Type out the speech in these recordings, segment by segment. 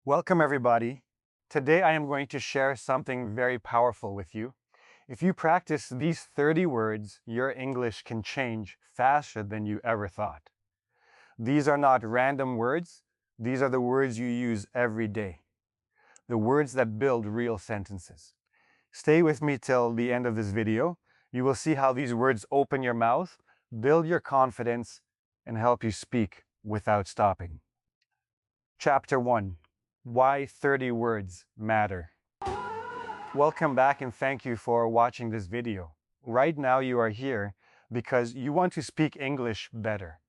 Welcome, everybody. Today I am going to share something very powerful with you. If you practice these 30 words, your English can change faster than you ever thought. These are not random words, these are the words you use every day, the words that build real sentences. Stay with me till the end of this video. You will see how these words open your mouth, build your confidence, and help you speak without stopping. Chapter 1. Why 30 words matter. Welcome back and thank you for watching this video. Right now you are here because you want to speak English better.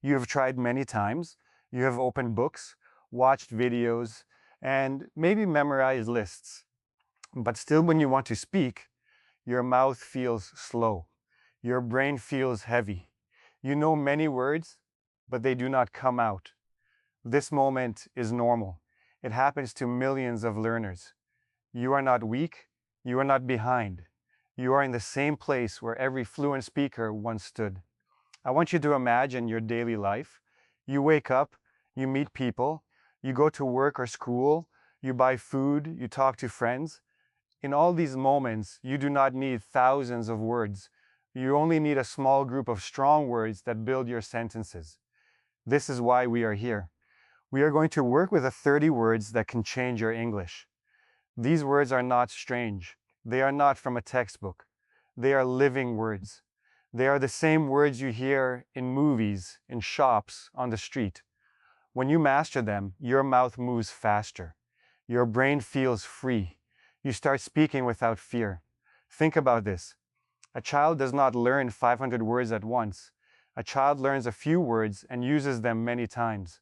You have tried many times, you have opened books, watched videos, and maybe memorized lists. But still when you want to speak, your mouth feels slow. Your brain feels heavy. You know many words, but they do not come out. This moment is normal. It happens to millions of learners. You are not weak, you are not behind. You are in the same place where every fluent speaker once stood. I want you to imagine your daily life. You wake up, you meet people, you go to work or school, you buy food, you talk to friends. In all these moments, you do not need thousands of words. You only need a small group of strong words that build your sentences. This is why we are here. We are going to work with the 30 words that can change your English. These words are not strange. They are not from a textbook. They are living words. They are the same words you hear in movies, in shops, on the street. When you master them, your mouth moves faster. Your brain feels free. You start speaking without fear. Think about this. A child does not learn 500 words at once. A child learns a few words and uses them many times.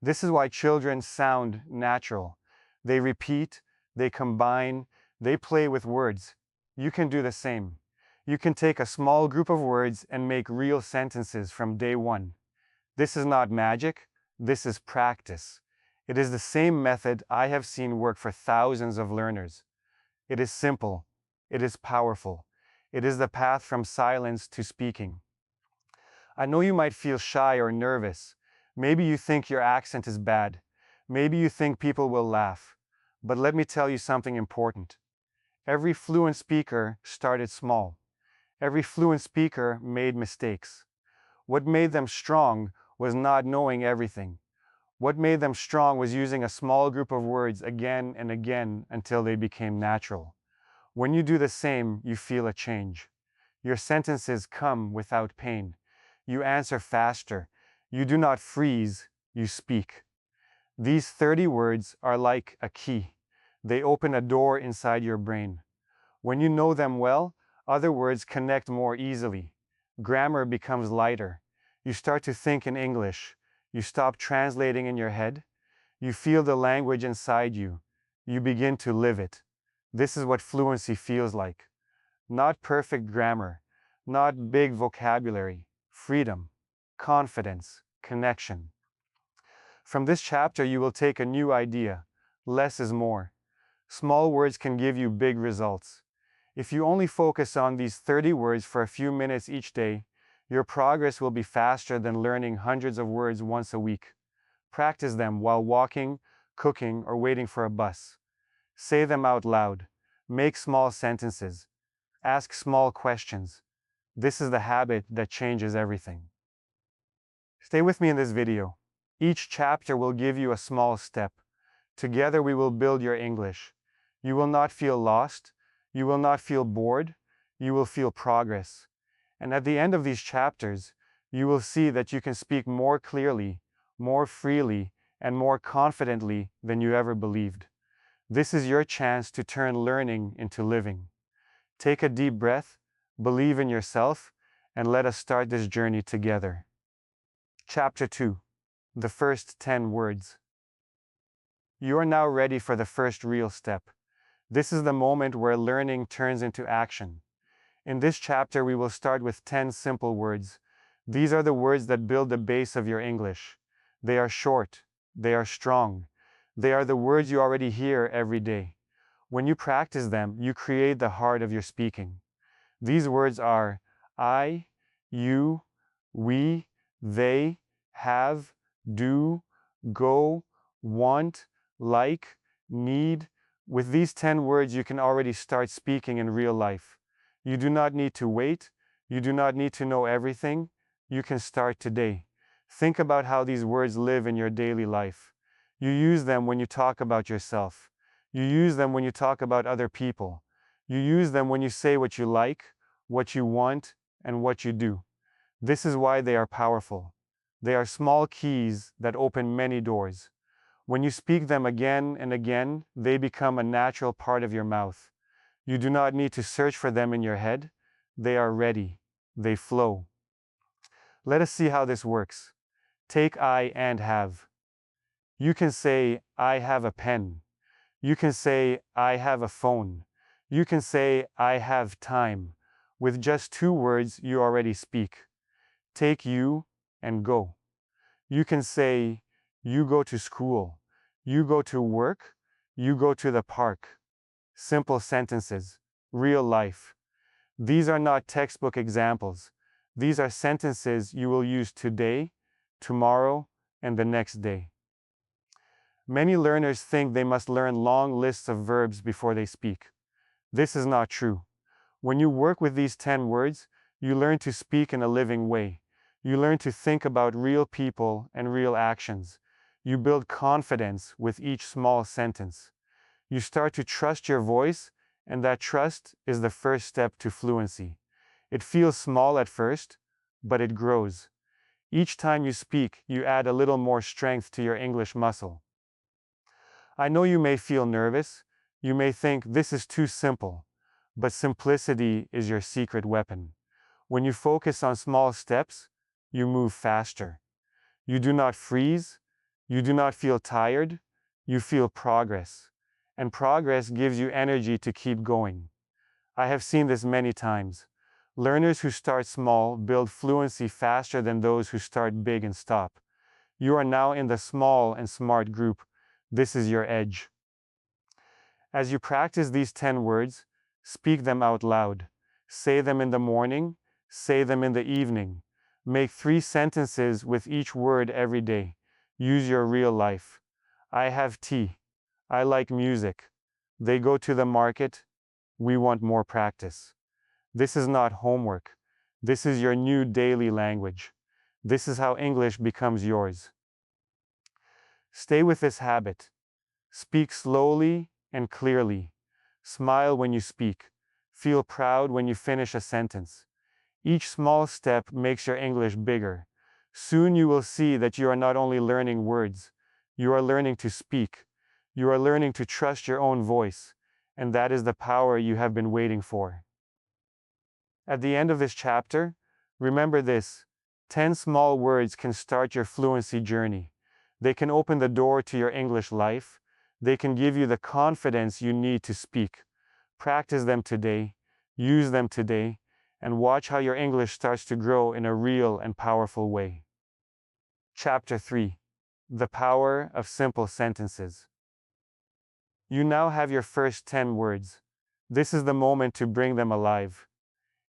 This is why children sound natural. They repeat, they combine, they play with words. You can do the same. You can take a small group of words and make real sentences from day one. This is not magic, this is practice. It is the same method I have seen work for thousands of learners. It is simple, it is powerful. It is the path from silence to speaking. I know you might feel shy or nervous. Maybe you think your accent is bad. Maybe you think people will laugh. But let me tell you something important. Every fluent speaker started small. Every fluent speaker made mistakes. What made them strong was not knowing everything. What made them strong was using a small group of words again and again until they became natural. When you do the same, you feel a change. Your sentences come without pain. You answer faster. You do not freeze, you speak. These 30 words are like a key. They open a door inside your brain. When you know them well, other words connect more easily. Grammar becomes lighter. You start to think in English. You stop translating in your head. You feel the language inside you. You begin to live it. This is what fluency feels like. Not perfect grammar, not big vocabulary, freedom, confidence, connection. From this chapter, you will take a new idea. Less is more. Small words can give you big results. If you only focus on these 30 words for a few minutes each day, your progress will be faster than learning hundreds of words once a week. Practice them while walking, cooking, or waiting for a bus. Say them out loud. Make small sentences. Ask small questions. This is the habit that changes everything. Stay with me in this video. Each chapter will give you a small step. Together we will build your English. You will not feel lost. You will not feel bored. You will feel progress. And at the end of these chapters, you will see that you can speak more clearly, more freely, and more confidently than you ever believed. This is your chance to turn learning into living. Take a deep breath, believe in yourself, and let us start this journey together. Chapter 2. The first 10 words. You are now ready for the first real step. This is the moment where learning turns into action. In this chapter, we will start with 10 simple words. These are the words that build the base of your English. They are short. They are strong. They are the words you already hear every day. When you practice them, you create the heart of your speaking. These words are I, you, we, they, have, do, go, want, like, need. With these 10 words, you can already start speaking in real life. You do not need to wait. You do not need to know everything. You can start today. Think about how these words live in your daily life. You use them when you talk about yourself. You use them when you talk about other people. You use them when you say what you like, what you want, and what you do. This is why they are powerful. They are small keys that open many doors. When you speak them again and again, they become a natural part of your mouth. You do not need to search for them in your head. They are ready. They flow. Let us see how this works. Take I and have. You can say, I have a pen. You can say, I have a phone. You can say, I have time. With just 2 words, you already speak. Take you and go. You can say, you go to school. You go to work. You go to the park. Simple sentences. Real life. These are not textbook examples. These are sentences you will use today, tomorrow, and the next day. Many learners think they must learn long lists of verbs before they speak. This is not true. When you work with these 10 words, you learn to speak in a living way. You learn to think about real people and real actions. You build confidence with each small sentence. You start to trust your voice, and that trust is the first step to fluency. It feels small at first, but it grows. Each time you speak, you add a little more strength to your English muscle. I know you may feel nervous. You may think this is too simple, but simplicity is your secret weapon. When you focus on small steps, you move faster. You do not freeze. You do not feel tired. You feel progress. And progress gives you energy to keep going. I have seen this many times. Learners who start small build fluency faster than those who start big and stop. You are now in the small and smart group. This is your edge. As you practice these 10 words, speak them out loud. Say them in the morning, say them in the evening. Make 3 sentences with each word every day. Use your real life. I have tea. I like music. They go to the market. We want more practice. This is not homework. This is your new daily language. This is how English becomes yours. Stay with this habit. Speak slowly and clearly. Smile when you speak. Feel proud when you finish a sentence. Each small step makes your English bigger. Soon you will see that you are not only learning words, you are learning to speak. You are learning to trust your own voice, and that is the power you have been waiting for. At the end of this chapter, remember this: 10 small words can start your fluency journey. They can open the door to your English life. They can give you the confidence you need to speak. Practice them today, use them today, and watch how your English starts to grow in a real and powerful way. Chapter 3: The Power of Simple Sentences. You now have your first 10 words. This is the moment to bring them alive.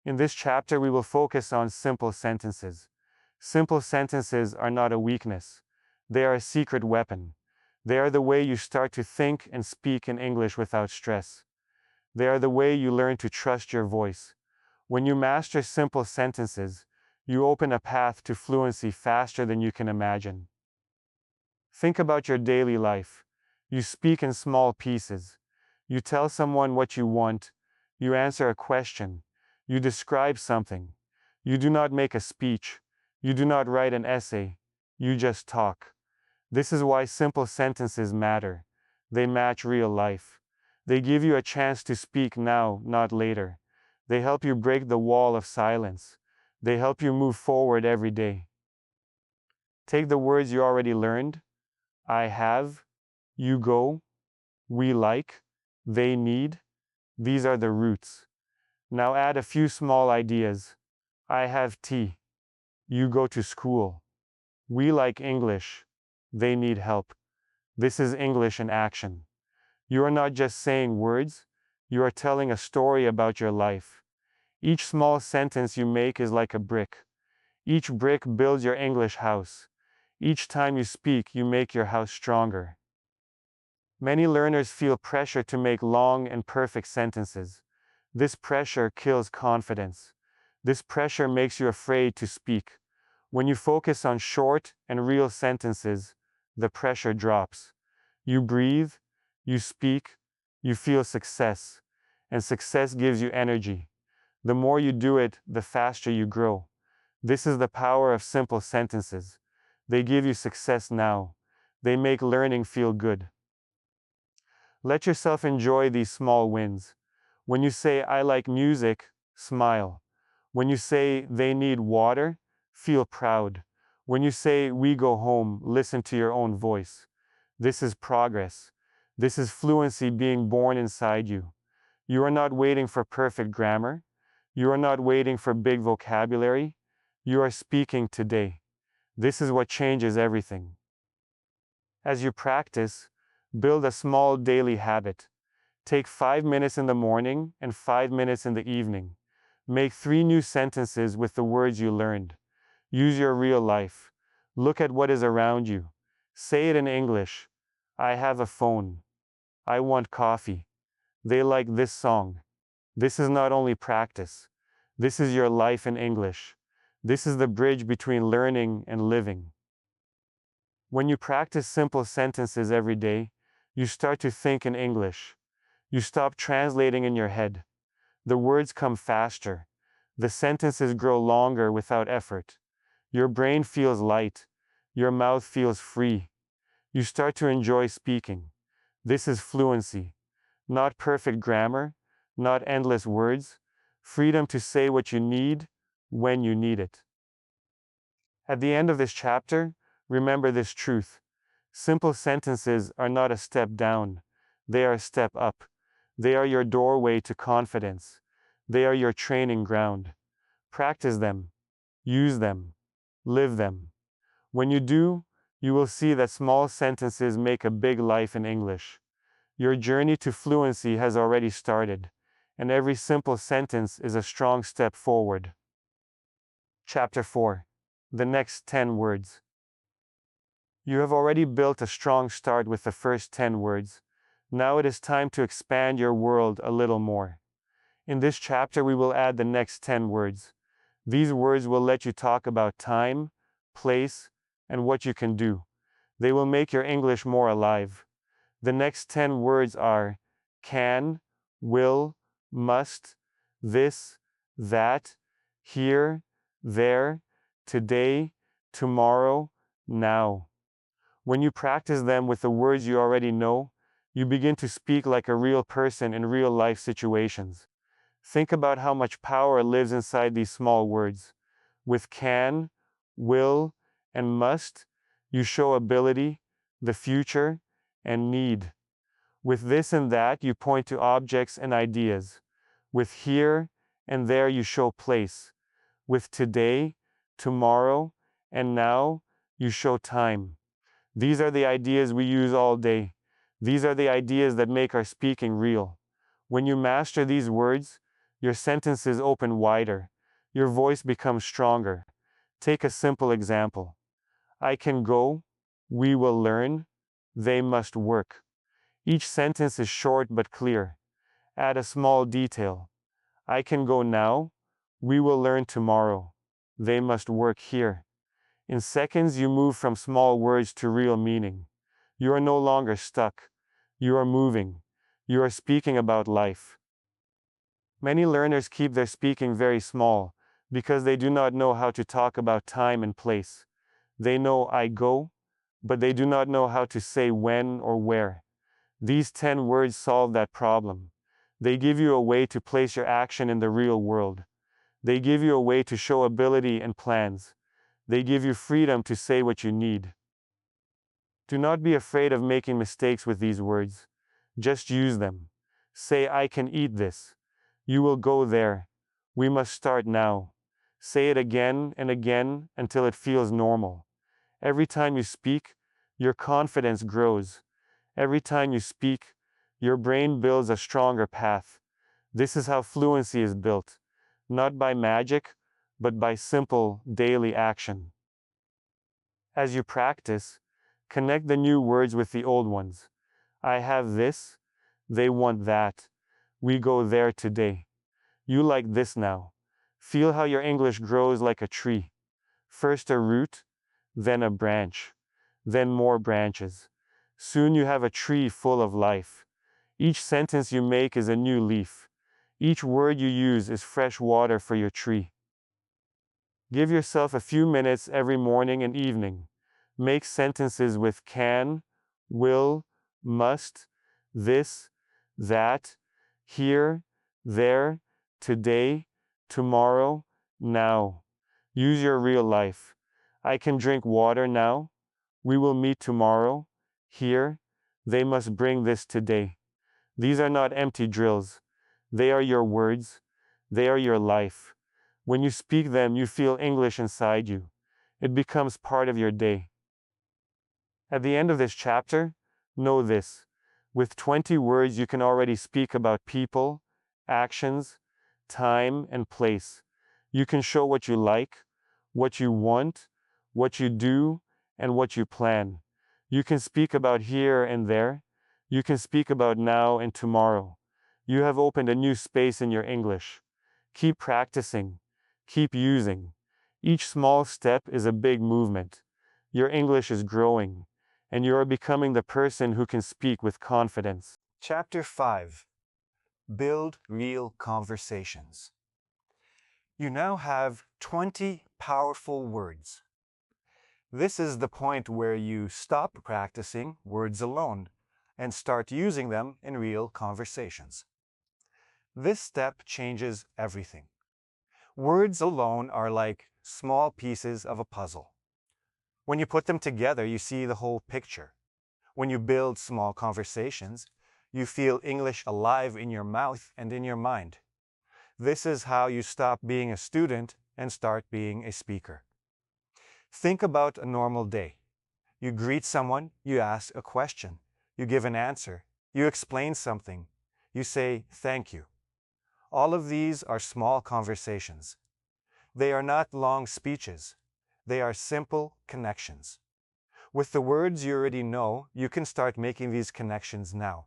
In this chapter, we will focus on simple sentences. Simple sentences are not a weakness. They are a secret weapon. They are the way you start to think and speak in English without stress. They are the way you learn to trust your voice. When you master simple sentences, you open a path to fluency faster than you can imagine. Think about your daily life. You speak in small pieces. You tell someone what you want. You answer a question. You describe something. You do not make a speech. You do not write an essay. You just talk. This is why simple sentences matter. They match real life. They give you a chance to speak now, not later. They help you break the wall of silence. They help you move forward every day. Take the words you already learned: I have, you go, we like, they need. These are the roots. Now add a few small ideas. I have tea. You go to school. We like English. They need help. This is English in action. You are not just saying words, you are telling a story about your life. Each small sentence you make is like a brick. Each brick builds your English house. Each time you speak, you make your house stronger. Many learners feel pressure to make long and perfect sentences. This pressure kills confidence. This pressure makes you afraid to speak. When you focus on short and real sentences, the pressure drops. You breathe, you speak, you feel success, and success gives you energy. The more you do it, the faster you grow. This is the power of simple sentences. They give you success now. They make learning feel good. Let yourself enjoy these small wins. When you say, I like music, smile. When you say, they need water, feel proud. When you say, we go home, listen to your own voice. This is progress. This is fluency being born inside you. You are not waiting for perfect grammar. You are not waiting for big vocabulary. You are speaking today. This is what changes everything. As you practice, build a small daily habit. Take 5 minutes in the morning and 5 minutes in the evening. Make 3 new sentences with the words you learned. Use your real life. Look at what is around you. Say it in English. I have a phone. I want coffee. They like this song. This is not only practice. This is your life in English. This is the bridge between learning and living. When you practice simple sentences every day, you start to think in English. You stop translating in your head. The words come faster. The sentences grow longer without effort. Your brain feels light. Your mouth feels free. You start to enjoy speaking. This is fluency. Not perfect grammar, not endless words. Freedom to say what you need when you need it. At the end of this chapter, remember this truth. Simple sentences are not a step down. They are a step up. They are your doorway to confidence. They are your training ground. Practice them. Use them. Live them. When you do, you will see that small sentences make a big life in English. Your journey to fluency has already started, and every simple sentence is a strong step forward. Chapter 4. The next 10 words. You have already built a strong start with the first 10 words. Now it is time to expand your world a little more. In this chapter, we will add the next 10 words. These words will let you talk about time, place, and what you can do. They will make your English more alive. The next 10 words are can, will, must, this, that, here, there, today, tomorrow, now. When you practice them with the words you already know, you begin to speak like a real person in real life situations. Think about how much power lives inside these small words. With can, will, and must, you show ability, the future, and need. With this and that, you point to objects and ideas. With here and there, you show place. With today, tomorrow, and now, you show time. These are the ideas we use all day. These are the ideas that make our speaking real. When you master these words, your sentences open wider. Your voice becomes stronger. Take a simple example. I can go, we will learn, they must work. Each sentence is short but clear. Add a small detail. I can go now, we will learn tomorrow, they must work here. In seconds, you move from small words to real meaning. You are no longer stuck. You are moving. You are speaking about life. Many learners keep their speaking very small because they do not know how to talk about time and place. They know I go, but they do not know how to say when or where. These 10 words solve that problem. They give you a way to place your action in the real world. They give you a way to show ability and plans. They give you freedom to say what you need. Do not be afraid of making mistakes with these words. Just use them. Say, I can eat this. You will go there. We must start now. Say it again and again until it feels normal. Every time you speak, your confidence grows. Every time you speak, your brain builds a stronger path. This is how fluency is built, not by magic, but by simple, daily action. As you practice, connect the new words with the old ones. I have this, they want that. We go there today. You like this now. Feel how your English grows like a tree. First a root, then a branch, then more branches. Soon you have a tree full of life. Each sentence you make is a new leaf. Each word you use is fresh water for your tree. Give yourself a few minutes every morning and evening. Make sentences with can, will, must, this, that, here, there, today, tomorrow, now. Use your real life. I can drink water now. We will meet tomorrow. Here, they must bring this today. These are not empty drills. They are your words. They are your life. When you speak them, you feel English inside you. It becomes part of your day. At the end of this chapter, know this. With 20 words, you can already speak about people, actions, time, and place. You can show what you like, what you want, what you do, and what you plan. You can speak about here and there. You can speak about now and tomorrow. You have opened a new space in your English. Keep practicing. Keep using. Each small step is a big movement. Your English is growing, and you are becoming the person who can speak with confidence. Chapter 5. Build Real Conversations. You now have 20 powerful words. This is the point where you stop practicing words alone and start using them in real conversations. This step changes everything. Words alone are like small pieces of a puzzle. When you put them together, you see the whole picture. When you build small conversations, you feel English alive in your mouth and in your mind. This is how you stop being a student and start being a speaker. Think about a normal day. You greet someone, you ask a question, you give an answer, you explain something, you say thank you. All of these are small conversations. They are not long speeches. They are simple connections. With the words you already know, you can start making these connections now.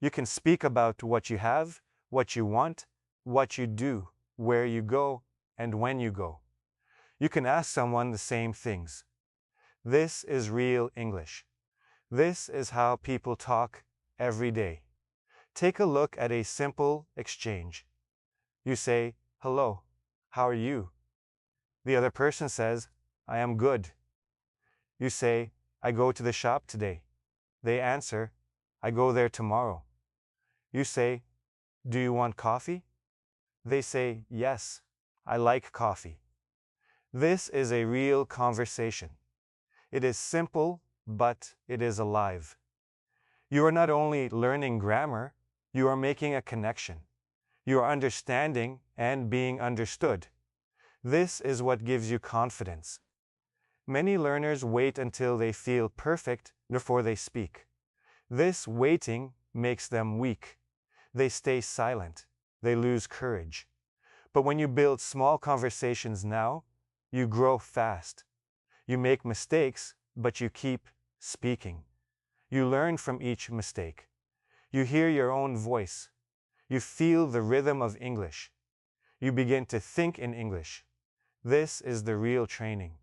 You can speak about what you have, what you want, what you do, where you go, and when you go. You can ask someone the same things. This is real English. This is how people talk every day. Take a look at a simple exchange. You say, "Hello, how are you?" The other person says, "I am good." You say, "I go to the shop today." They answer, "I go there tomorrow." You say, "Do you want coffee?" They say, "Yes, I like coffee." This is a real conversation. It is simple, but it is alive. You are not only learning grammar, you are making a connection. You are understanding and being understood. This is what gives you confidence. Many learners wait until they feel perfect before they speak. This waiting makes them weak. They stay silent. They lose courage. But when you build small conversations now, you grow fast. You make mistakes, but you keep speaking. You learn from each mistake. You hear your own voice. You feel the rhythm of English. You begin to think in English. This is the real training.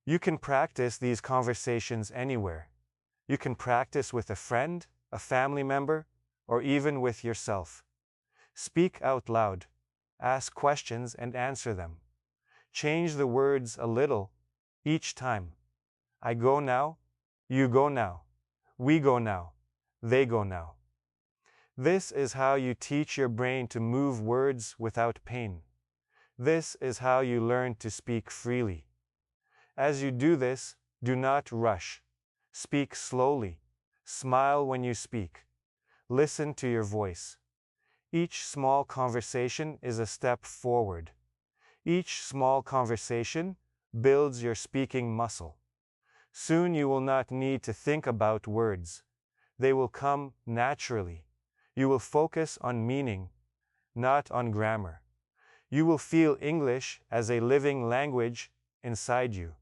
You can practice these conversations anywhere. You can practice with a friend, a family member, or even with yourself. Speak out loud. Ask questions and answer them. Change the words a little each time. I go now, you go now, we go now, they go now. This is how you teach your brain to move words without pain. This is how you learn to speak freely. As you do this, do not rush. Speak slowly. Smile when you speak. Listen to your voice. Each small conversation is a step forward. Each small conversation builds your speaking muscle. Soon you will not need to think about words. They will come naturally. You will focus on meaning, not on grammar. You will feel English as a living language inside you.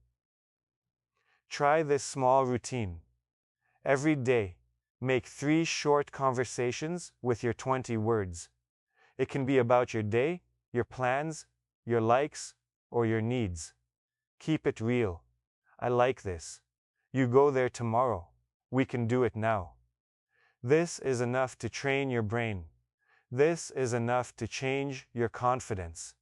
Try this small routine. Every day, Make 3 short conversations with your 20 words. It can be about your day, your plans, your likes, or your needs. Keep it real. I like this. You go there tomorrow. We can do it now. This is enough to train your brain. This is enough to change your confidence.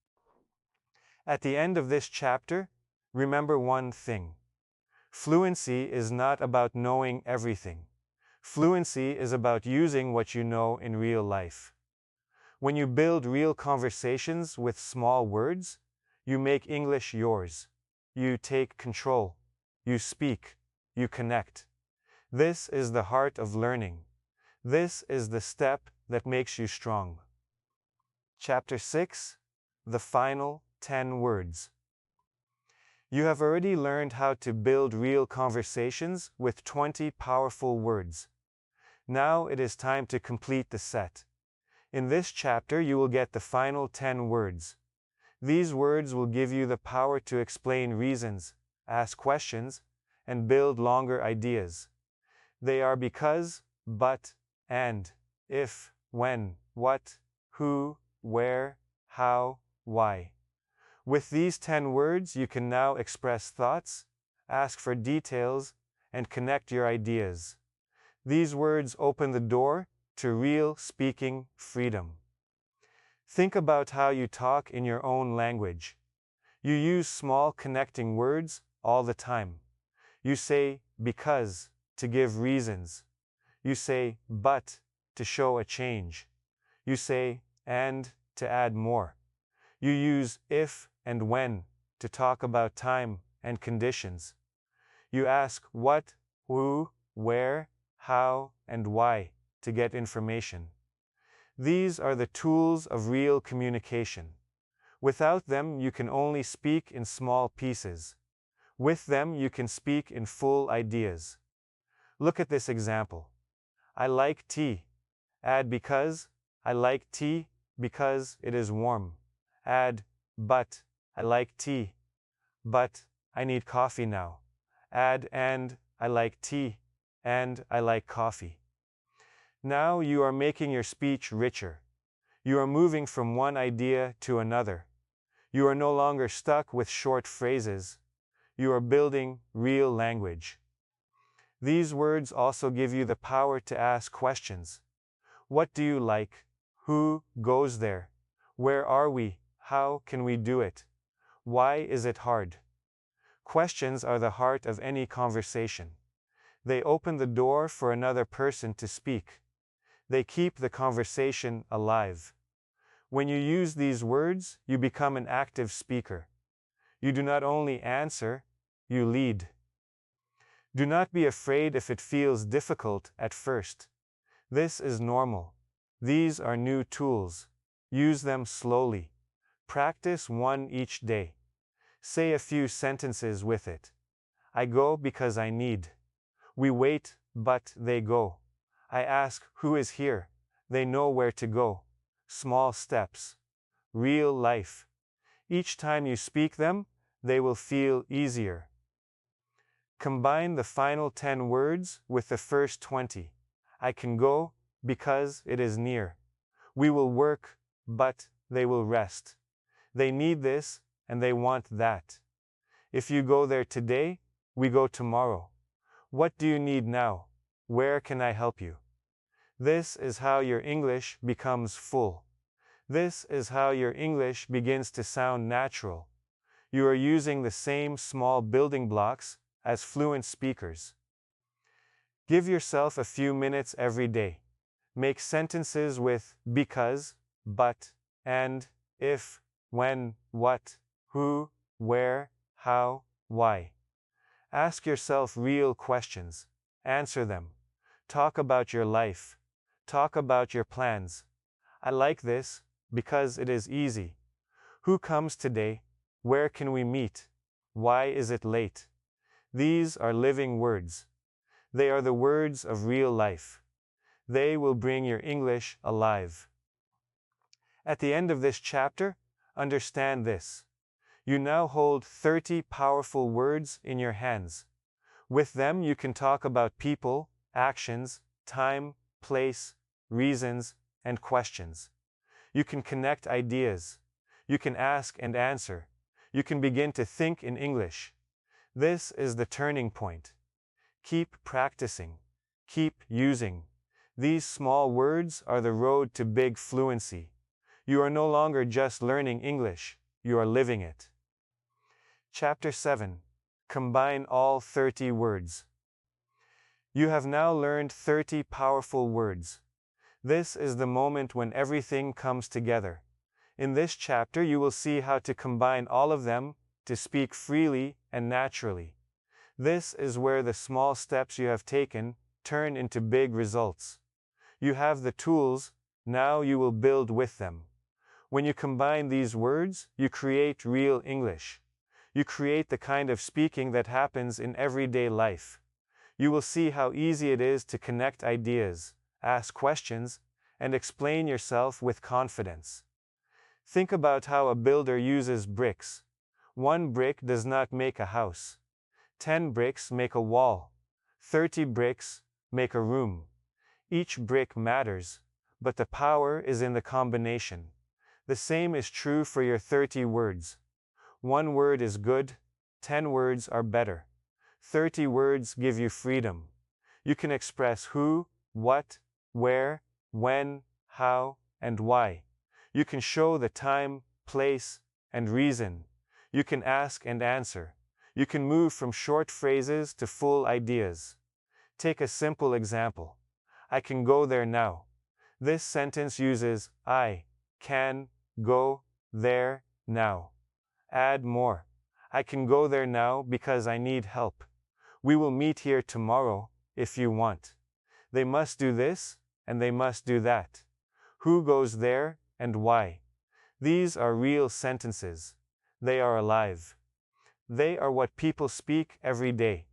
At the end of this chapter, remember one thing. Fluency is not about knowing everything. Fluency is about using what you know in real life. When you build real conversations with small words, you make English yours. You take control. You speak. You connect. This is the heart of learning. This is the step that makes you strong. Chapter 6: The Final 10 Words. You have already learned how to build real conversations with 20 powerful words. Now it is time to complete the set. In this chapter, you will get the final 10 words. These words will give you the power to explain reasons, ask questions, and build longer ideas. They are because, but, and, if, when, what, who, where, how, why. With these 10 words, you can now express thoughts, ask for details, and connect your ideas. These words open the door to real speaking freedom. Think about how you talk in your own language. You use small connecting words all the time. You say because to give reasons. You say but to show a change. You say and to add more. You use if and when to talk about time and conditions. You ask what, who, where, how, and why to get information. These are the tools of real communication. Without them, you can only speak in small pieces. With them, you can speak in full ideas. Look at this example. I like tea. Add because. I like tea because it is warm. Add but. I like tea. But I need coffee now. Add and. I like tea. And I like coffee. Now you are making your speech richer. You are moving from one idea to another. You are no longer stuck with short phrases. You are building real language. These words also give you the power to ask questions. What do you like? Who goes there? Where are we? How can we do it? Why is it hard? Questions are the heart of any conversation. They open the door for another person to speak. They keep the conversation alive. When you use these words, you become an active speaker. You do not only answer, you lead. Do not be afraid if it feels difficult at first. This is normal. These are new tools. Use them slowly. Practice one each day. Say a few sentences with it. I go because I need. We wait, but they go. I ask, who is here? They know where to go. Small steps. Real life. Each time you speak them, they will feel easier. Combine the final 10 words with the first 20. I can go because it is near. We will work, but they will rest. They need this and they want that. If you go there today, we go tomorrow. What do you need now? Where can I help you? This is how your English becomes full. This is how your English begins to sound natural. You are using the same small building blocks as fluent speakers. Give yourself a few minutes every day. Make sentences with because, but, and, if, when, what, who, where, how, why. Ask yourself real questions. Answer them. Talk about your life. Talk about your plans. I like this because it is easy. Who comes today? Where can we meet? Why is it late? These are living words. They are the words of real life. They will bring your English alive. At the end of this chapter, understand this. You now hold 30 powerful words in your hands. With them, you can talk about people, actions, time, place, reasons, and questions. You can connect ideas. You can ask and answer. You can begin to think in English. This is the turning point. Keep practicing. Keep using. These small words are the road to big fluency. You are no longer just learning English, you are living it. Chapter 7. Combine all 30 words. You have now learned 30 powerful words. This is the moment when everything comes together. In this chapter you will see how to combine all of them to speak freely and naturally. This is where the small steps you have taken turn into big results. You have the tools, now you will build with them. When you combine these words, you create real English. You create the kind of speaking that happens in everyday life. You will see how easy it is to connect ideas, ask questions, and explain yourself with confidence. Think about how a builder uses bricks. 1 brick does not make a house. 10 bricks make a wall. 30 bricks make a room. Each brick matters, but the power is in the combination. The same is true for your 30 words. 1 word is good, 10 words are better. 30 words give you freedom. You can express who, what, where, when, how, and why. You can show the time, place, and reason. You can ask and answer. You can move from short phrases to full ideas. Take a simple example. I can go there now. This sentence uses I can go there now. Add more. I can go there now because I need help. We will meet here tomorrow, if you want. They must do this, and they must do that. Who goes there, and why? These are real sentences. They are alive. They are what people speak every day.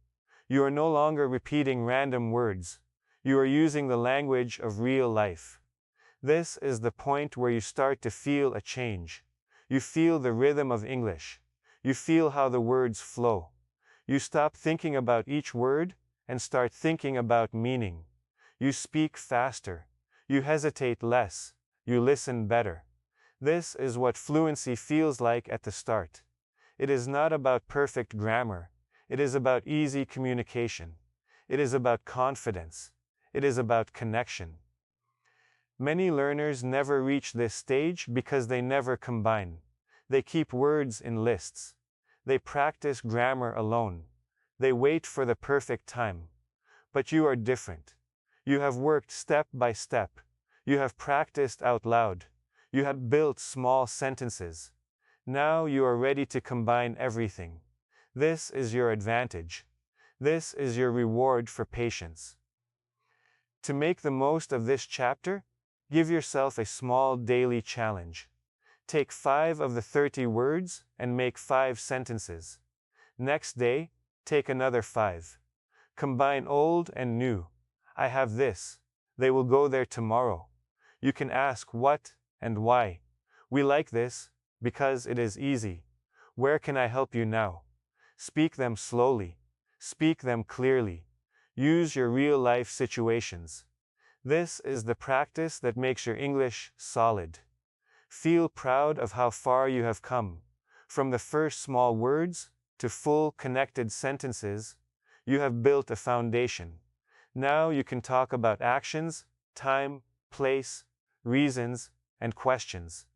You are no longer repeating random words. You are using the language of real life. This is the point where you start to feel a change. You feel the rhythm of English. You feel how the words flow. You stop thinking about each word and start thinking about meaning. You speak faster. You hesitate less. You listen better. This is what fluency feels like at the start. It is not about perfect grammar. It is about easy communication. It is about confidence. It is about connection. Many learners never reach this stage because they never combine. They keep words in lists. They practice grammar alone. They wait for the perfect time. But you are different. You have worked step by step. You have practiced out loud. You have built small sentences. Now you are ready to combine everything. This is your advantage. This is your reward for patience. To make the most of this chapter, give yourself a small daily challenge. Take 5 of the 30 words and make 5 sentences. Next day, take another 5. Combine old and new. I have this. They will go there tomorrow. You can ask what and why. We like this because it is easy. Where can I help you now? Speak them slowly. Speak them clearly. Use your real-life situations. This is the practice that makes your English solid. Feel proud of how far you have come. From the first small words to full connected sentences, you have built a foundation. Now you can talk about actions, time, place, reasons, and questions.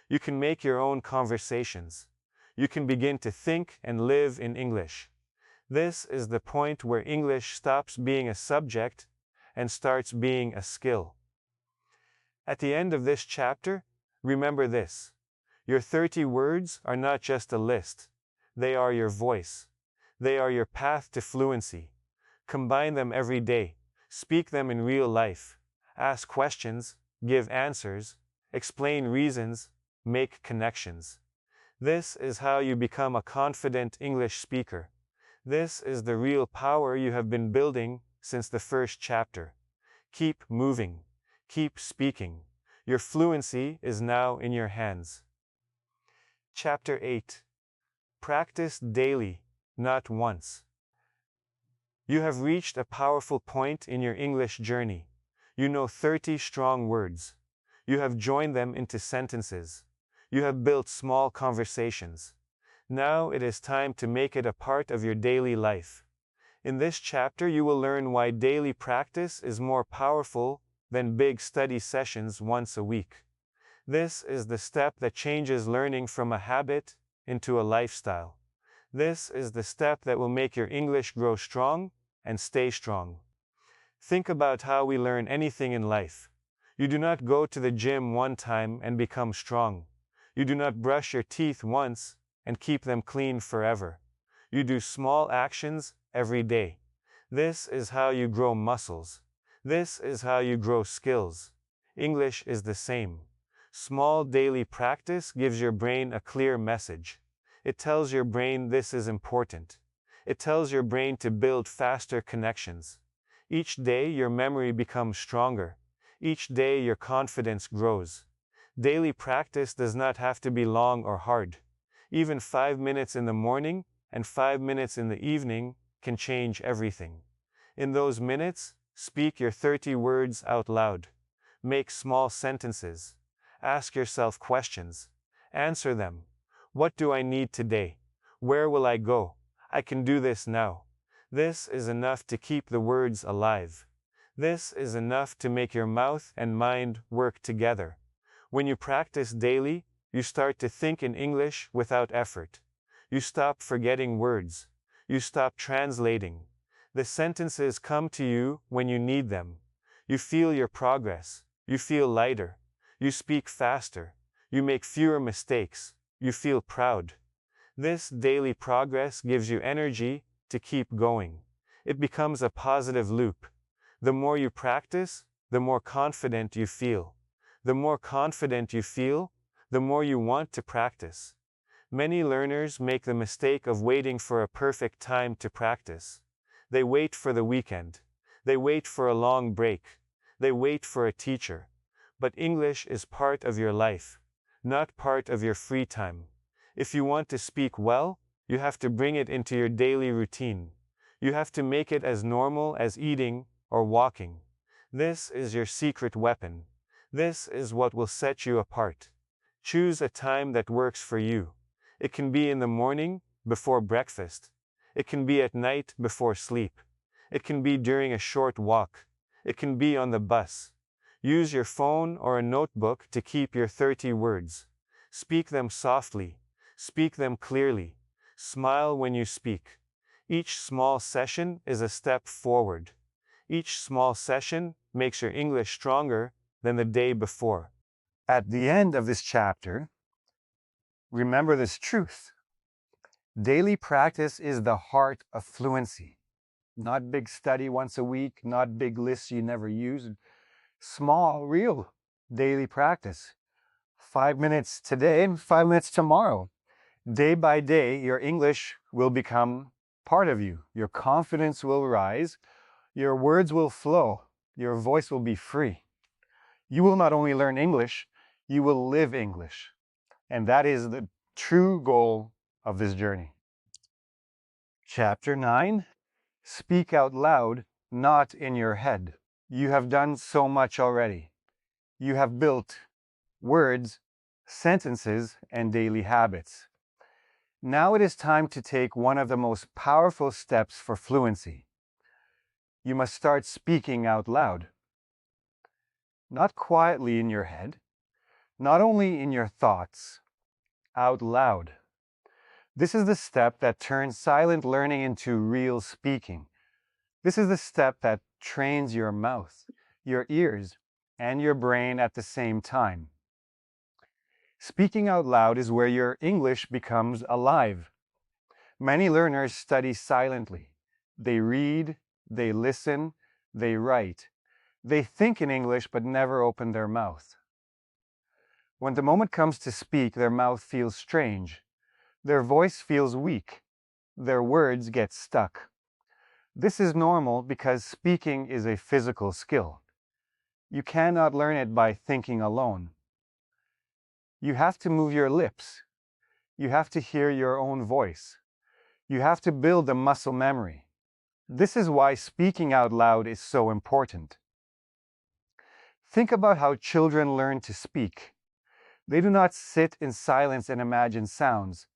You can make your own conversations. You can begin to think and live in English. This is the point where English stops being a subject and starts being a skill. At the end of this chapter, remember this. Your 30 words are not just a list. They are your voice. They are your path to fluency. Combine them every day. Speak them in real life. Ask questions, give answers, explain reasons, make connections. This is how you become a confident English speaker. This is the real power you have been building since the first chapter. Keep moving. Keep speaking. Your fluency is now in your hands. Chapter 8. Practice daily, not once. You have reached a powerful point in your English journey. You know 30 strong words. You have joined them into sentences. You have built small conversations. Now it is time to make it a part of your daily life. In this chapter, you will learn why daily practice is more powerful than big study sessions once a week. This is the step that changes learning from a habit into a lifestyle. This is the step that will make your English grow strong and stay strong. Think about how we learn anything in life. You do not go to the gym one time and become strong. You do not brush your teeth once and keep them clean forever. You do small actions every day. This is how you grow muscles. This is how you grow skills. English is the same. Small daily practice gives your brain a clear message. It tells your brain this is important. It tells your brain to build faster connections. Each day your memory becomes stronger. Each day your confidence grows. Daily practice does not have to be long or hard. Even 5 minutes in the morning and 5 minutes in the evening can change everything. In those minutes, speak your 30 words out loud. Make small sentences. Ask yourself questions. Answer them. What do I need today? Where will I go? I can do this now. This is enough to keep the words alive. This is enough to make your mouth and mind work together. When you practice daily, you start to think in English without effort. You stop forgetting words. You stop translating. The sentences come to you when you need them. You feel your progress. You feel lighter. You speak faster. You make fewer mistakes. You feel proud. This daily progress gives you energy to keep going. It becomes a positive loop. The more you practice, the more confident you feel. The more confident you feel, the more you want to practice. Many learners make the mistake of waiting for a perfect time to practice. They wait for the weekend. They wait for a long break. They wait for a teacher. But English is part of your life, not part of your free time. If you want to speak well, you have to bring it into your daily routine. You have to make it as normal as eating or walking. This is your secret weapon. This is what will set you apart. Choose a time that works for you. It can be in the morning, before breakfast. It can be at night, before sleep. It can be during a short walk. It can be on the bus. Use your phone or a notebook to keep your 30 words. Speak them softly. Speak them clearly. Smile when you speak. Each small session is a step forward. Each small session makes your English stronger than the day before. At the end of this chapter, remember this truth. Daily practice is the heart of fluency. Not big study once a week, not big lists you never use. Small, real daily practice. 5 minutes today and 5 minutes tomorrow. Day by day, your English will become part of you. Your confidence will rise. Your words will flow. Your voice will be free. You will not only learn English, you will live English. And that is the true goal of this journey. Chapter 9, speak out loud, not in your head. You have done so much already. You have built words, sentences, and daily habits. Now it is time to take one of the most powerful steps for fluency. You must start speaking out loud. Not quietly in your head, not only in your thoughts, out loud. This is the step that turns silent learning into real speaking. This is the step that trains your mouth, your ears, and your brain at the same time. Speaking out loud is where your English becomes alive. Many learners study silently. They read, they listen, they write. They think in English but never open their mouth. When the moment comes to speak, their mouth feels strange. Their voice feels weak. Their words get stuck. This is normal because speaking is a physical skill. You cannot learn it by thinking alone. You have to move your lips. You have to hear your own voice. You have to build a muscle memory. This is why speaking out loud is so important. Think about how children learn to speak. They do not sit in silence and imagine sounds.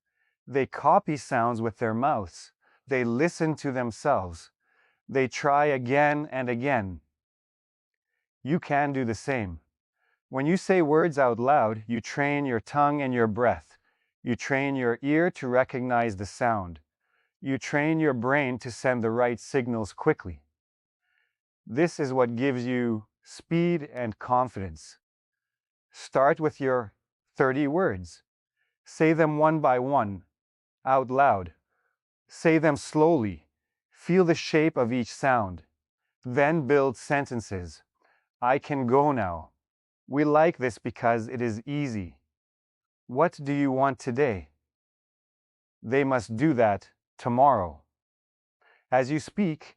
They copy sounds with their mouths. They listen to themselves. They try again and again. You can do the same. When you say words out loud, you train your tongue and your breath. You train your ear to recognize the sound. You train your brain to send the right signals quickly. This is what gives you speed and confidence. Start with your 30 words. Say them one by one, out loud. Say them slowly. Feel the shape of each sound. Then build sentences. I can go now. We like this because it is easy. What do you want today? They must do that tomorrow. As you speak,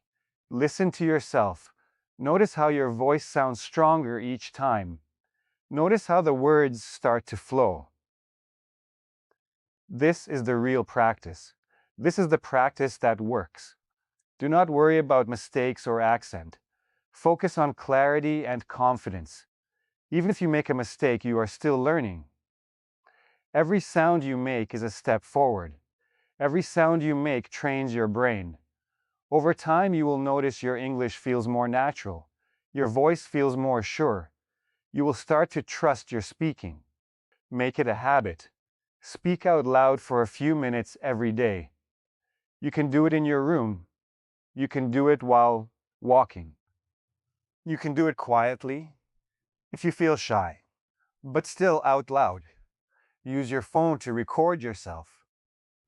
listen to yourself. Notice how your voice sounds stronger each time. Notice how the words start to flow. This is the real practice. This is the practice that works. Do not worry about mistakes or accent. Focus on clarity and confidence. Even if you make a mistake, you are still learning. Every sound you make is a step forward. Every sound you make trains your brain. Over time, you will notice your English feels more natural. Your voice feels more sure. You will start to trust your speaking. Make it a habit. Speak out loud for a few minutes every day. You can do it in your room. You can do it while walking. You can do it quietly if you feel shy, but still out loud. Use your phone to record yourself.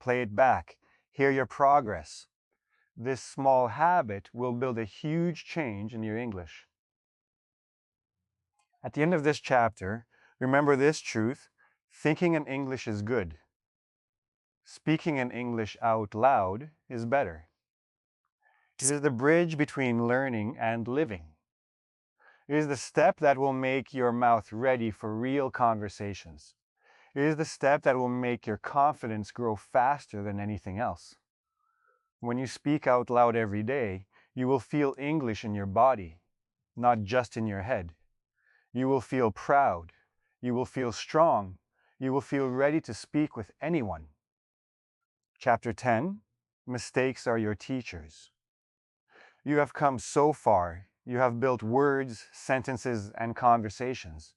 Play it back. Hear your progress. This small habit will build a huge change in your English. At the end of this chapter, remember this truth: thinking in English is good. Speaking in English out loud is better. It is the bridge between learning and living. It is the step that will make your mouth ready for real conversations. It is the step that will make your confidence grow faster than anything else. When you speak out loud every day, you will feel English in your body, not just in your head. You will feel proud. You will feel strong. You will feel ready to speak with anyone. Chapter 10, Mistakes are your teachers. You have come so far. You have built words, sentences, and conversations.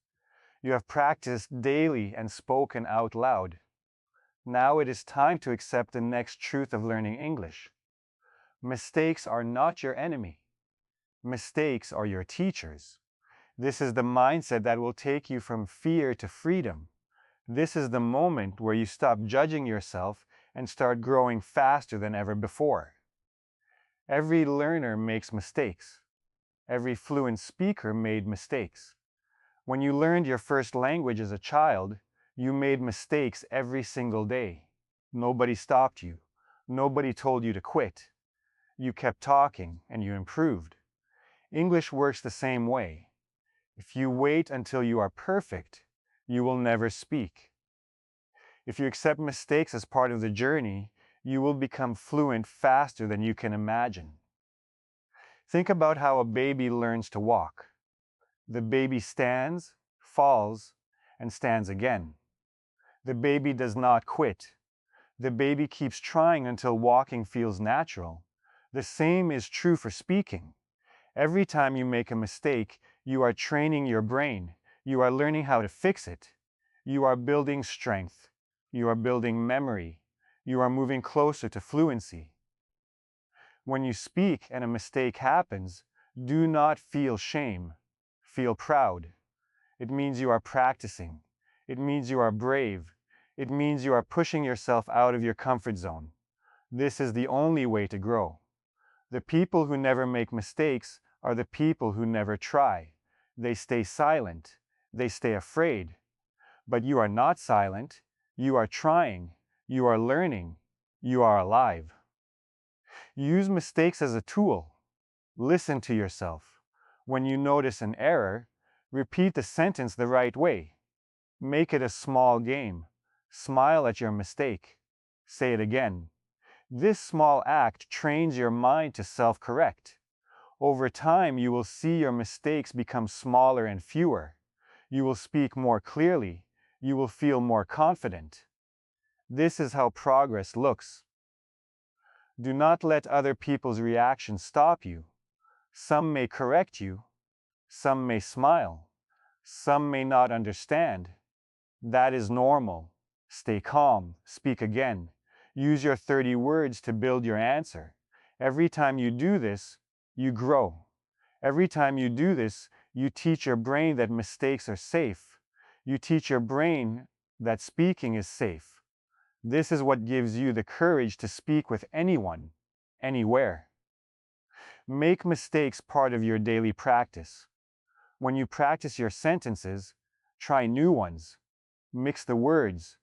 You have practiced daily and spoken out loud. Now it is time to accept the next truth of learning English. Mistakes are not your enemy. Mistakes are your teachers. This is the mindset that will take you from fear to freedom. This is the moment where you stop judging yourself and start growing faster than ever before. Every learner makes mistakes. Every fluent speaker made mistakes. When you learned your first language as a child, you made mistakes every single day. Nobody stopped you. Nobody told you to quit. You kept talking and you improved. English works the same way. If you wait until you are perfect, you will never speak. If you accept mistakes as part of the journey, you will become fluent faster than you can imagine. Think about how a baby learns to walk. The baby stands, falls, and stands again. The baby does not quit. The baby keeps trying until walking feels natural. The same is true for speaking. Every time you make a mistake, you are training your brain. You are learning how to fix it. You are building strength. You are building memory. You are moving closer to fluency. When you speak and a mistake happens, do not feel shame. Feel proud. It means you are practicing. It means you are brave. It means you are pushing yourself out of your comfort zone. This is the only way to grow. The people who never make mistakes are the people who never try. They stay silent. They stay afraid. But you are not silent. You are trying. You are learning. You are alive. Use mistakes as a tool. Listen to yourself. When you notice an error, repeat the sentence the right way. Make it a small game. Smile at your mistake. Say it again. This small act trains your mind to self-correct. Over time, you will see your mistakes become smaller and fewer. You will speak more clearly. You will feel more confident. This is how progress looks. Do not let other people's reactions stop you. Some may correct you. Some may smile. Some may not understand. That is normal. Stay calm. Speak again. Use your 30 words to build your answer. Every time you do this, you grow. Every time you do this, you teach your brain that mistakes are safe. You teach your brain that speaking is safe. This is what gives you the courage to speak with anyone, anywhere. Make mistakes part of your daily practice. When you practice your sentences, try new ones. Mix the words.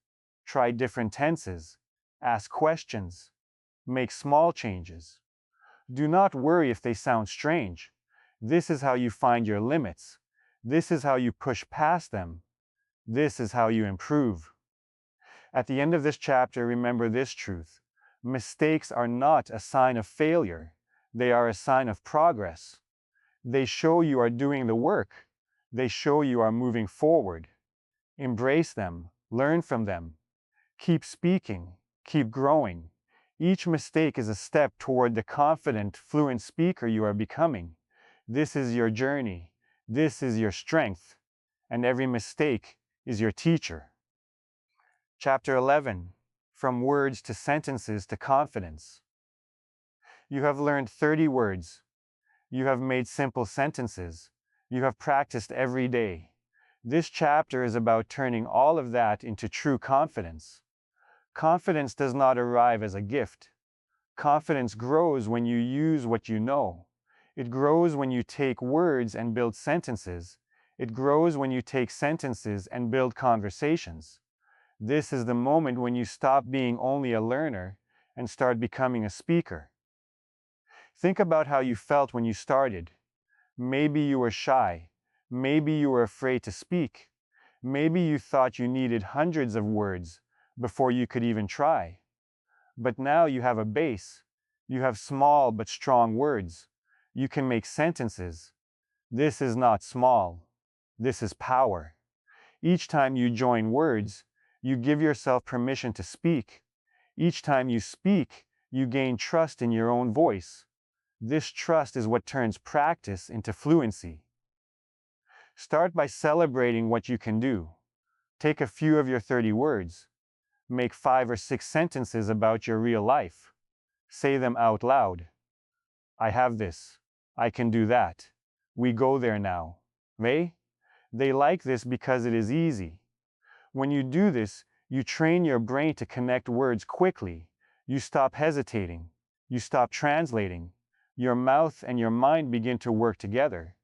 Try different tenses. Ask questions. Make small changes. Do not worry if they sound strange. This is how you find your limits. This is how you push past them. This is how you improve. At the end of this chapter, remember this truth. Mistakes are not a sign of failure. They are a sign of progress. They show you are doing the work. They show you are moving forward. Embrace them. Learn from them. Keep speaking. Keep growing. Each mistake is a step toward the confident, fluent speaker you are becoming. This is your journey. This is your strength. And every mistake is your teacher. Chapter 11. From words to sentences to confidence. You have learned 30 words. You have made simple sentences. You have practiced every day. This chapter is about turning all of that into true confidence. Confidence does not arrive as a gift. Confidence grows when you use what you know. It grows when you take words and build sentences. It grows when you take sentences and build conversations. This is the moment when you stop being only a learner and start becoming a speaker. Think about how you felt when you started. Maybe you were shy. Maybe you were afraid to speak. Maybe you thought you needed hundreds of words before you could even try. But now you have a base. You have small but strong words. You can make sentences. This is not small. This is power. Each time you join words, you give yourself permission to speak. Each time you speak, you gain trust in your own voice. This trust is what turns practice into fluency. Start by celebrating what you can do. Take a few of your 30 words. Make 5 or 6 sentences about your real life. Say them out loud. I have this. I can do that. We go there now. They like this because it is easy. When you do this, you train your brain to connect words quickly. You stop hesitating. You stop translating. Your mouth and your mind begin to work together.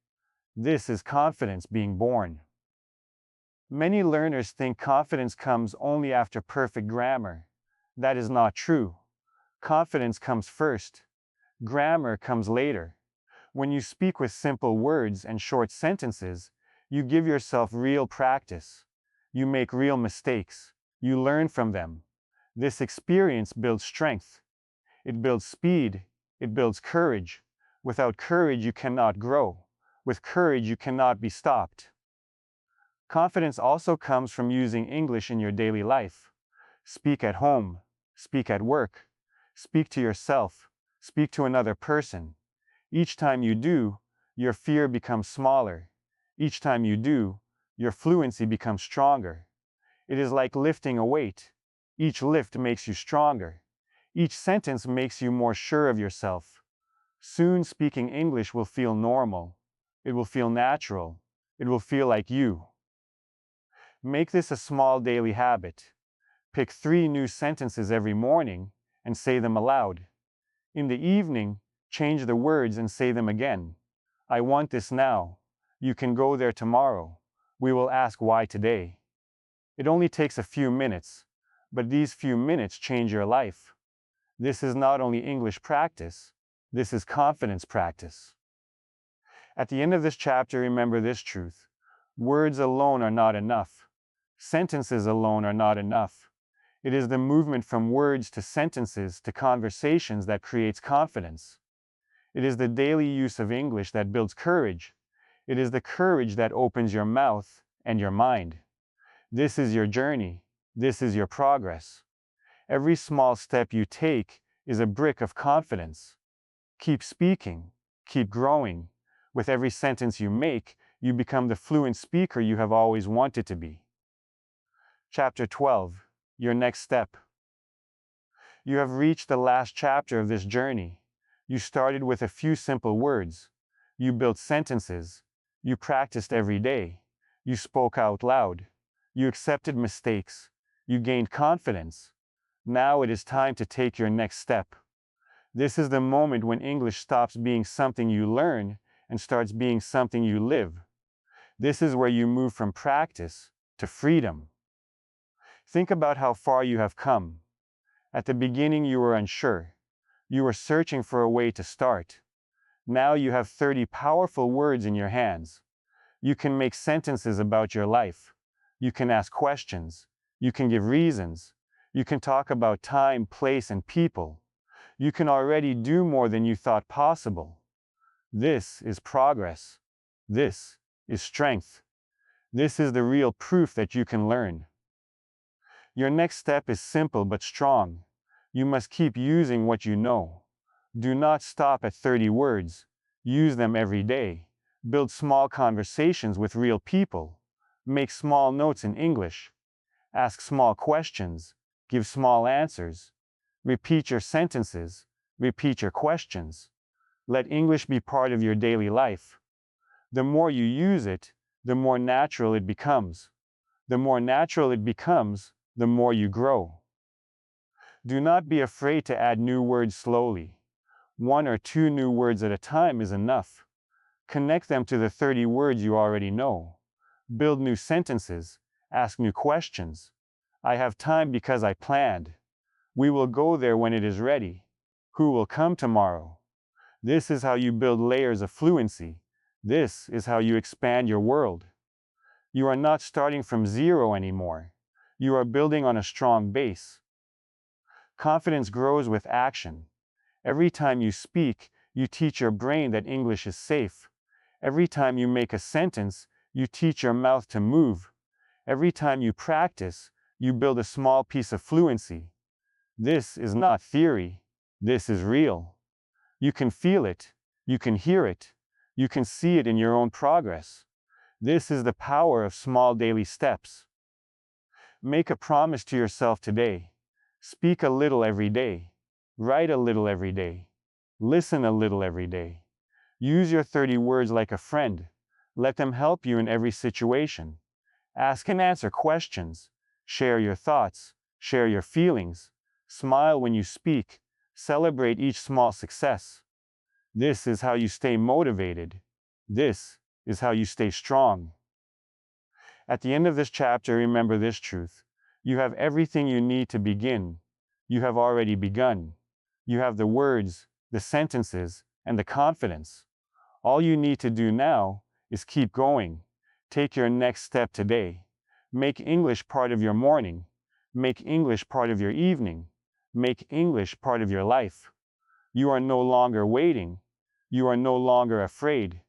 This is confidence being born. Many learners think confidence comes only after perfect grammar. That is not true. Confidence comes first. Grammar comes later. When you speak with simple words and short sentences, you give yourself real practice. You make real mistakes. You learn from them. This experience builds strength. It builds speed. It builds courage. Without courage, you cannot grow. With courage, you cannot be stopped. Confidence also comes from using English in your daily life. Speak at home. Speak at work. Speak to yourself. Speak to another person. Each time you do, your fear becomes smaller. Each time you do, your fluency becomes stronger. It is like lifting a weight. Each lift makes you stronger. Each sentence makes you more sure of yourself. Soon speaking English will feel normal. It will feel natural. It will feel like you. Make this a small daily habit. Pick 3 new sentences every morning and say them aloud. In the evening, change the words and say them again. I want this now. You can go there tomorrow. We will ask why today. It only takes a few minutes, but these few minutes change your life. This is not only English practice, this is confidence practice. At the end of this chapter, remember this truth. Words alone are not enough. Sentences alone are not enough. It is the movement from words to sentences to conversations that creates confidence. It is the daily use of English that builds courage. It is the courage that opens your mouth and your mind. This is your journey. This is your progress. Every small step you take is a brick of confidence. Keep speaking. Keep growing. With every sentence you make, you become the fluent speaker you have always wanted to be. Chapter 12. Your next step. You have reached the last chapter of this journey. You started with a few simple words. You built sentences. You practiced every day. You spoke out loud. You accepted mistakes. You gained confidence. Now it is time to take your next step. This is the moment when English stops being something you learn and starts being something you live. This is where you move from practice to freedom. Think about how far you have come. At the beginning, you were unsure. You were searching for a way to start. Now you have 30 powerful words in your hands. You can make sentences about your life. You can ask questions. You can give reasons. You can talk about time, place, and people. You can already do more than you thought possible. This is progress. This is strength. This is the real proof that you can learn. Your next step is simple but strong. You must keep using what you know. Do not stop at 30 words. Use them every day. Build small conversations with real people. Make small notes in English. Ask small questions. Give small answers. Repeat your sentences. Repeat your questions. Let English be part of your daily life. The more you use it, the more natural it becomes. The more natural it becomes, the more you grow. Do not be afraid to add new words slowly. 1 or 2 new words at a time is enough. Connect them to the 30 words you already know. Build new sentences. Ask new questions. I have time because I planned. We will go there when it is ready. Who will come tomorrow? This is how you build layers of fluency. This is how you expand your world. You are not starting from zero anymore. You are building on a strong base. Confidence grows with action. Every time you speak, you teach your brain that English is safe. Every time you make a sentence, you teach your mouth to move. Every time you practice, you build a small piece of fluency. This is not theory. This is real. You can feel it. You can hear it. You can see it in your own progress. This is the power of small daily steps. Make a promise to yourself today. Speak a little every day. Write a little every day. Listen a little every day. Use your 30 words like a friend. Let them help you in every situation. Ask and answer questions. Share your thoughts. Share your feelings. Smile when you speak. Celebrate each small success. This is how you stay motivated. This is how you stay strong. At the end of this chapter, remember this truth. You have everything you need to begin. You have already begun. You have the words, the sentences, and the confidence. All you need to do now is keep going. Take your next step today. Make English part of your morning. Make English part of your evening. Make English part of your life. You are no longer waiting. You are no longer afraid.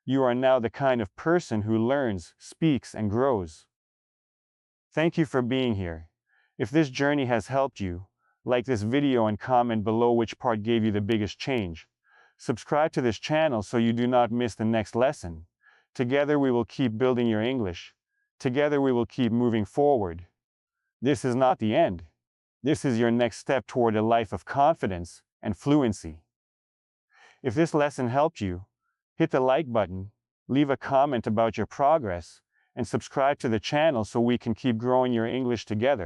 You are now the kind of person who learns, speaks, and grows. Thank you for being here. If this journey has helped you, like this video and comment below which part gave you the biggest change. Subscribe to this channel so you do not miss the next lesson. Together we will keep building your English. Together we will keep moving forward. This is not the end. This is your next step toward a life of confidence and fluency. If this lesson helped you, hit the like button, leave a comment about your progress, and subscribe to the channel so we can keep growing your English together.